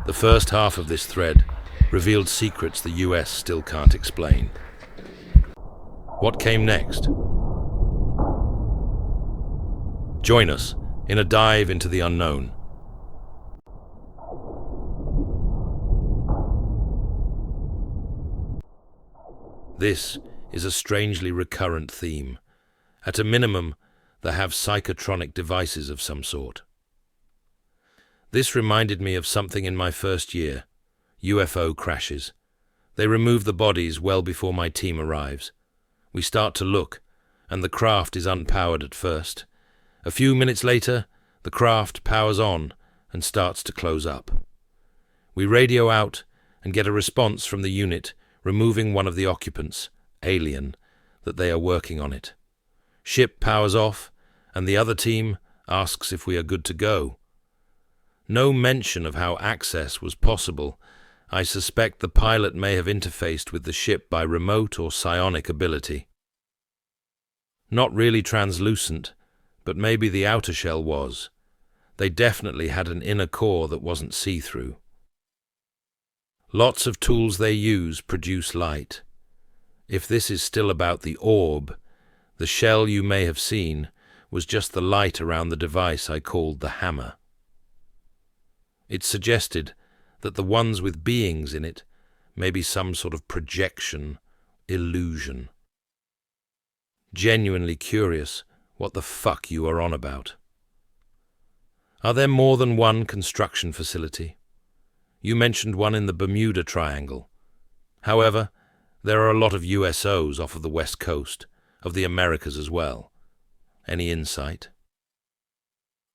The first half of this thread revealed secrets the US still can't explain. What came next? Join us in a dive into the unknown. This is a strangely recurrent theme. At a minimum, they have psychotronic devices of some sort. This reminded me of something in my first year, UFO crashes. They remove the bodies well before my team arrives. We start to look, and the craft is unpowered at first. A few minutes later, the craft powers on and starts to close up. We radio out and get a response from the unit removing one of the occupants, alien, that they are working on it. Ship powers off, and the other team asks if we are good to go. No mention of how access was possible. I suspect the pilot may have interfaced with the ship by remote or psionic ability. Not really translucent, but maybe the outer shell was. They definitely had an inner core that wasn't see-through. Lots of tools they use produce light. If this is still about the orb, the shell you may have seen was just the light around the device I called the hammer. It suggested that the ones with beings in it may be some sort of projection, illusion. Genuinely curious what the fuck you are on about. Are there more than one construction facility? You mentioned one in the Bermuda Triangle. However, there are a lot of USOs off of the west coast, of the Americas as well. Any insight?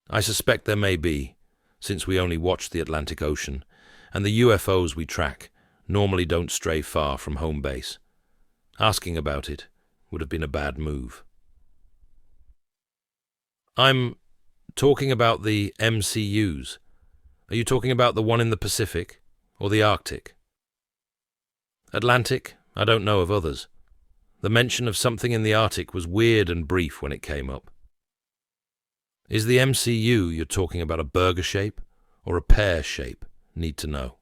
I suspect there may be, since we only watch the Atlantic Ocean, and the UFOs we track normally don't stray far from home base. Asking about it would have been a bad move. I'm talking about the MCUs. Are you talking about the one in the Pacific or the Arctic? Atlantic? I don't know of others. The mention of something in the Arctic was weird and brief when it came up. Is the MCU you're talking about a burger shape or a pear shape? Need to know.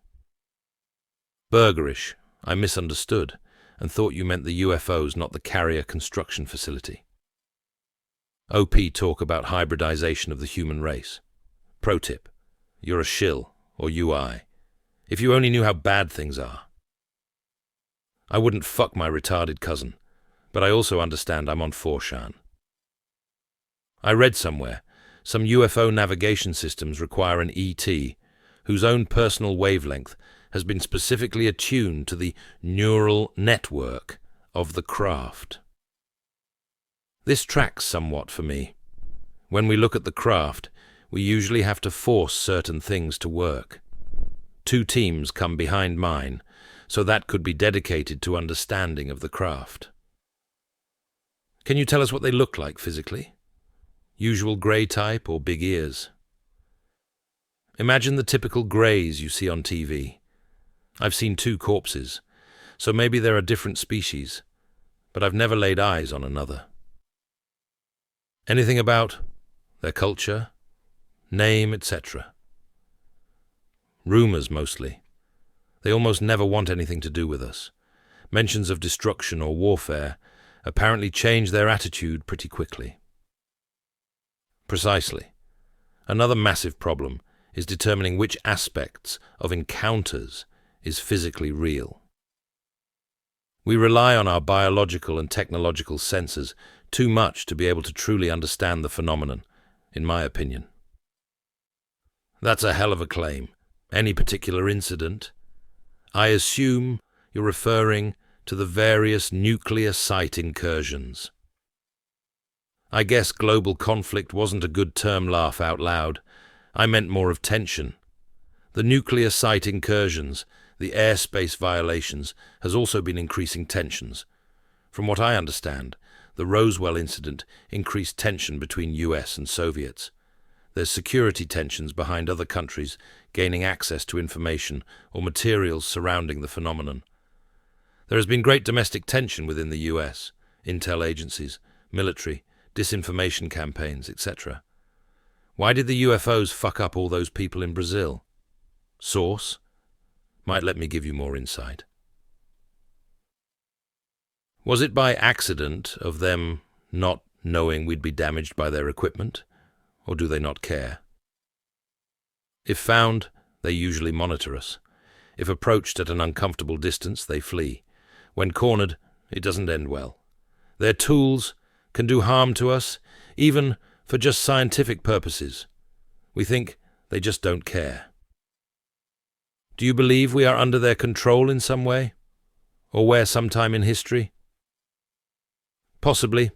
Burgerish. I misunderstood and thought you meant the UFOs, not the carrier construction facility. OP talk about hybridization of the human race. Pro tip. You're a shill, or UI. If you only knew how bad things are. I wouldn't fuck my retarded cousin, but I also understand I'm on 4chan. I read somewhere, some UFO navigation systems require an ET, whose own personal wavelength has been specifically attuned to the neural network of the craft. This tracks somewhat for me. When we look at the craft, we usually have to force certain things to work. 2 teams come behind mine, so that could be dedicated to understanding of the craft. Can you tell us what they look like physically? Usual grey type or big ears? Imagine the typical greys you see on TV. I've seen 2 corpses, so maybe there are different species, but I've never laid eyes on another. Anything about their culture, name, etc.? Rumors mostly. They almost never want anything to do with us. Mentions of destruction or warfare apparently change their attitude pretty quickly. Precisely. Another massive problem is determining which aspects of encounters is physically real. We rely on our biological and technological senses too much to be able to truly understand the phenomenon, in my opinion. That's a hell of a claim. Any particular incident? I assume you're referring to the various nuclear site incursions. I guess global conflict wasn't a good term, laugh out loud. I meant more of tension. The nuclear site incursions, the airspace violations, has also been increasing tensions. From what I understand, the Roswell incident increased tension between US and Soviets. There's security tensions behind other countries gaining access to information or materials surrounding the phenomenon. There has been great domestic tension within the US, intel agencies, military, disinformation campaigns, etc. Why did the UFOs fuck up all those people in Brazil? Source might let me give you more insight. Was it by accident of them not knowing we'd be damaged by their equipment, or do they not care? If found, they usually monitor us. If approached at an uncomfortable distance, they flee. When cornered, it doesn't end well. Their tools can do harm to us, even for just scientific purposes. We think they just don't care. Do you believe we are under their control in some way? Or where sometime in history? Possibly,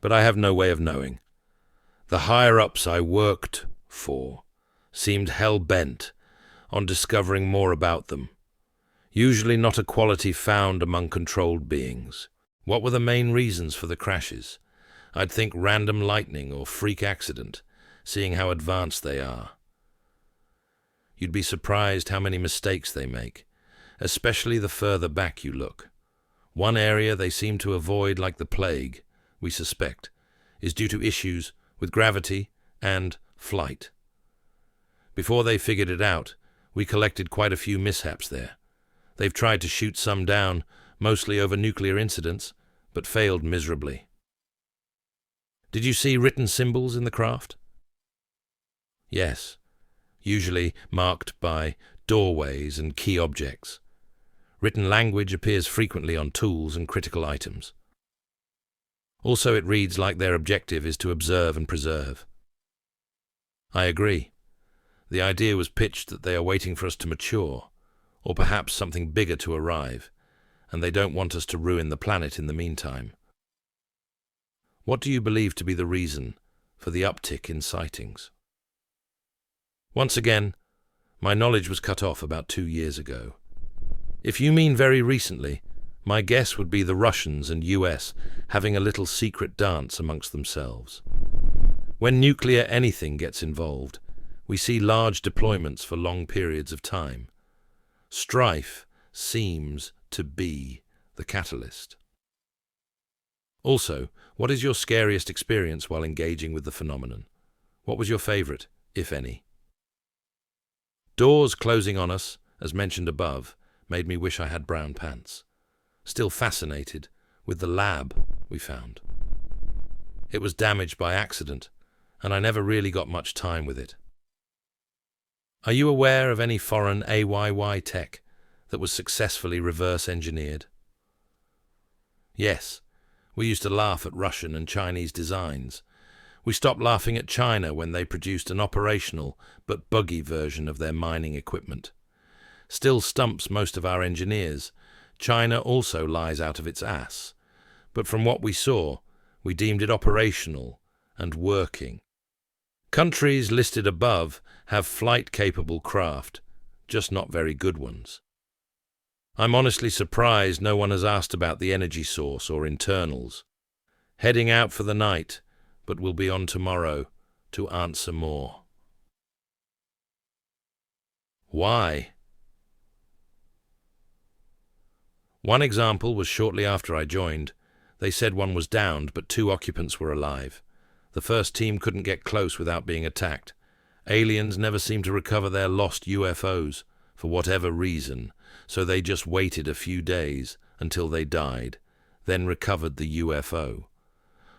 but I have no way of knowing. The higher-ups I worked for seemed hell-bent on discovering more about them, usually not a quality found among controlled beings. What were the main reasons for the crashes? I'd think random lightning or freak accident, seeing how advanced they are. You'd be surprised how many mistakes they make, especially the further back you look. One area they seem to avoid like the plague, we suspect, is due to issues with gravity and flight. Before they figured it out, we collected quite a few mishaps there. They've tried to shoot some down, mostly over nuclear incidents, but failed miserably. Did you see written symbols in the craft? Yes, usually marked by doorways and key objects. Written language appears frequently on tools and critical items. Also, it reads like their objective is to observe and preserve. I agree. The idea was pitched that they are waiting for us to mature, or perhaps something bigger to arrive, and they don't want us to ruin the planet in the meantime. What do you believe to be the reason for the uptick in sightings? Once again, my knowledge was cut off about 2 years ago. If you mean very recently, my guess would be the Russians and US having a little secret dance amongst themselves. When nuclear anything gets involved, we see large deployments for long periods of time. Strife seems to be the catalyst. Also, what is your scariest experience while engaging with the phenomenon? What was your favorite, if any? Doors closing on us, as mentioned above, made me wish I had brown pants. Still fascinated with the lab we found. It was damaged by accident, and I never really got much time with it. Are you aware of any foreign AYY tech that was successfully reverse engineered? Yes, we used to laugh at Russian and Chinese designs. We stopped laughing at China when they produced an operational but buggy version of their mining equipment. Still stumps most of our engineers. China also lies out of its ass. But from what we saw, we deemed it operational and working. Countries listed above have flight-capable craft, just not very good ones. I'm honestly surprised no one has asked about the energy source or internals. Heading out for the night, but we'll be on tomorrow to answer more. Why? One example was shortly after I joined. They said one was downed, but 2 occupants were alive. The first team couldn't get close without being attacked. Aliens never seem to recover their lost UFOs, for whatever reason, so they just waited a few days until they died, then recovered the UFO.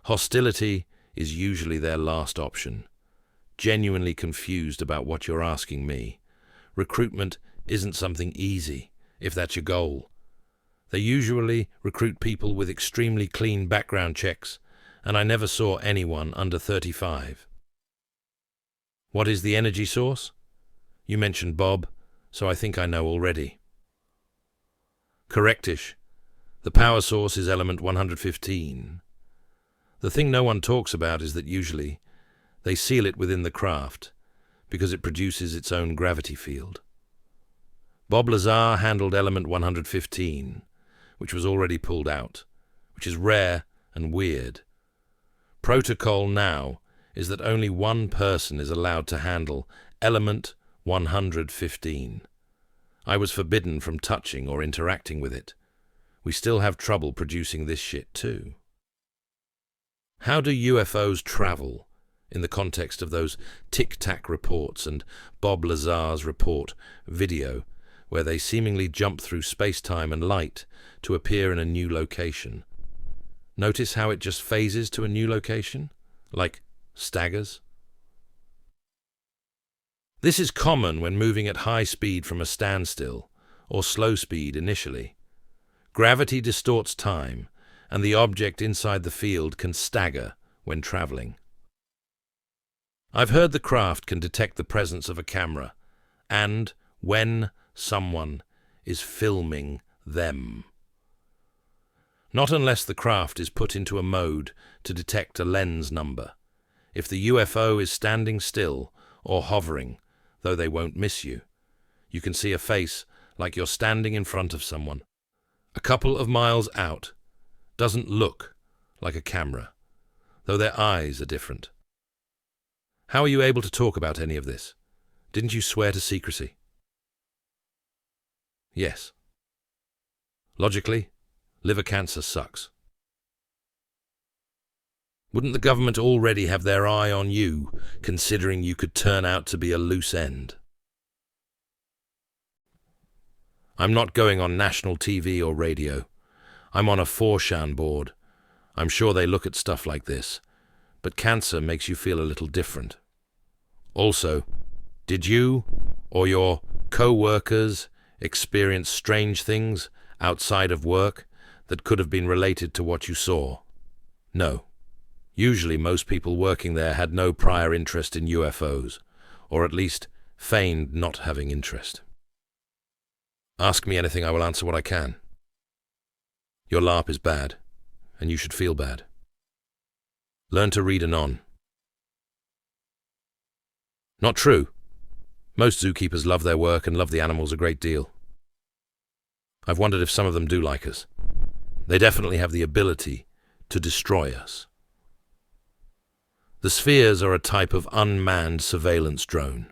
Hostility is usually their last option. Genuinely confused about what you're asking me. Recruitment isn't something easy, if that's your goal. They usually recruit people with extremely clean background checks, and I never saw anyone under 35. What is the energy source? You mentioned Bob, so I think I know already. Correctish. The power source is element 115. The thing no one talks about is that usually they seal it within the craft because it produces its own gravity field. Bob Lazar handled element 115, which was already pulled out, which is rare and weird. Protocol now is that only one person is allowed to handle element 115. I was forbidden from touching or interacting with it. We still have trouble producing this shit too. How do UFOs travel? in the context of those tic-tac reports and Bob Lazar's report video, where they seemingly jump through space-time and light to appear in a new location. Notice how it just phases to a new location, like staggers? This is common when moving at high speed from a standstill, or slow speed initially. Gravity distorts time, and the object inside the field can stagger when traveling. I've heard the craft can detect the presence of a camera, and when someone is filming them. Not unless the craft is put into a mode to detect a lens number. If the UFO is standing still or hovering, though they won't miss you, you can see a face like you're standing in front of someone. A couple of miles out doesn't look like a camera, though their eyes are different. How are you able to talk about any of this? Didn't you swear to secrecy? Yes. Logically, liver cancer sucks. Wouldn't the government already have their eye on you, considering you could turn out to be a loose end? I'm not going on national TV or radio. I'm on a 4chan board. I'm sure they look at stuff like this, but cancer makes you feel a little different. Also, did you or your co-workers experience strange things outside of work that could have been related to what you saw? No. Usually most people working there had no prior interest in UFOs, or at least feigned not having interest. Ask me anything, I will answer what I can. Your LARP is bad, and you should feel bad. Learn to read anon. Not true. Most zookeepers love their work and love the animals a great deal. I've wondered if some of them do like us. They definitely have the ability to destroy us. The spheres are a type of unmanned surveillance drone.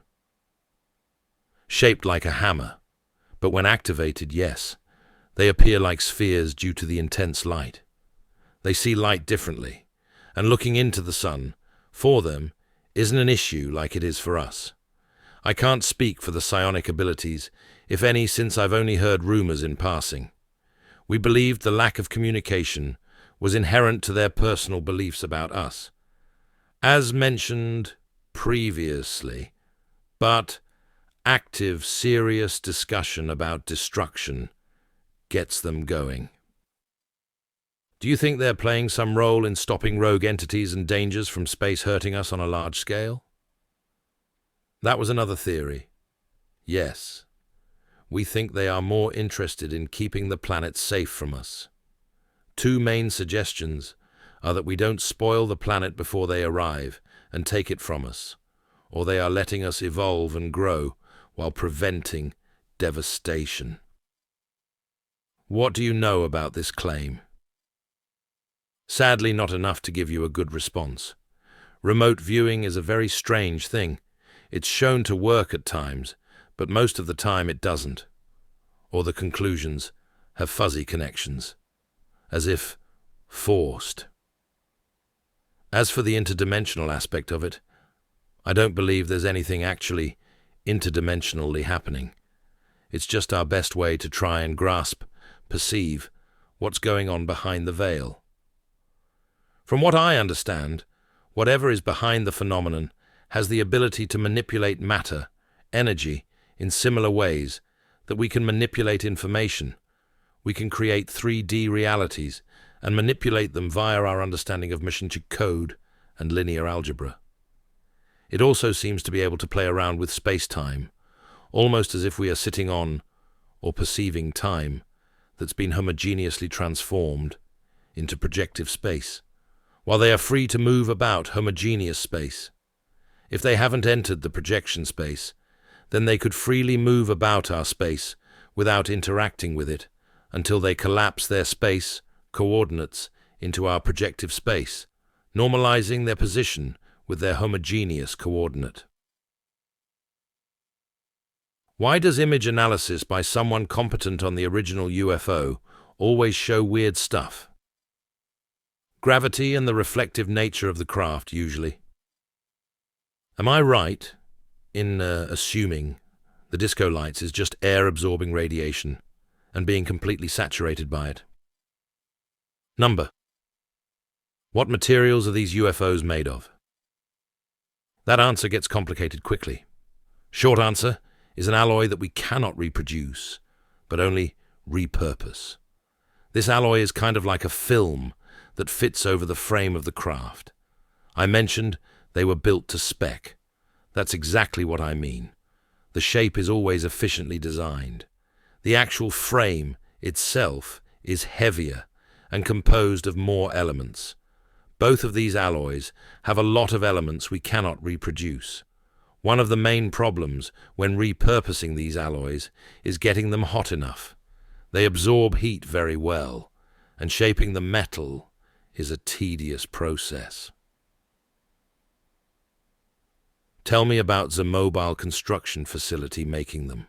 Shaped like a hammer, but when activated, yes, they appear like spheres due to the intense light. They see light differently, and looking into the sun, for them, isn't an issue like it is for us. I can't speak for the psionic abilities, if any, since I've only heard rumors in passing. We believed the lack of communication was inherent to their personal beliefs about us, as mentioned previously, but active, serious discussion about destruction gets them going. Do you think they're playing some role in stopping rogue entities and dangers from space hurting us on a large scale? That was another theory. Yes, we think they are more interested in keeping the planet safe from us. Two main suggestions are that we don't spoil the planet before they arrive and take it from us, or they are letting us evolve and grow while preventing devastation. What do you know about this claim? Sadly, not enough to give you a good response. Remote viewing is a very strange thing. It's shown to work at times, but most of the time it doesn't, or the conclusions have fuzzy connections, as if forced. As for the interdimensional aspect of it, I don't believe there's anything actually interdimensionally happening. It's just our best way to try and grasp, perceive, what's going on behind the veil. From what I understand, whatever is behind the phenomenon has the ability to manipulate matter, energy, in similar ways that we can manipulate information. We can create 3D realities and manipulate them via our understanding of machine code and linear algebra. It also seems to be able to play around with space-time, almost as if we are sitting on, or perceiving time, that's been homogeneously transformed into projective space, while they are free to move about homogeneous space. If they haven't entered the projection space, then they could freely move about our space without interacting with it until they collapse their space coordinates into our projective space, normalizing their position with their homogeneous coordinate. Why does image analysis by someone competent on the original UFO always show weird stuff? Gravity and the reflective nature of the craft, usually. Am I right in assuming the disco lights is just air-absorbing radiation and being completely saturated by it? Number. What materials are these UFOs made of? That answer gets complicated quickly. Short answer is an alloy that we cannot reproduce, but only repurpose. This alloy is kind of like a film that fits over the frame of the craft. I mentioned they were built to spec. That's exactly what I mean. The shape is always efficiently designed. The actual frame itself is heavier and composed of more elements. Both of these alloys have a lot of elements we cannot reproduce. One of the main problems when repurposing these alloys is getting them hot enough. They absorb heat very well, and shaping the metal is a tedious process. Tell me about the mobile construction facility making them.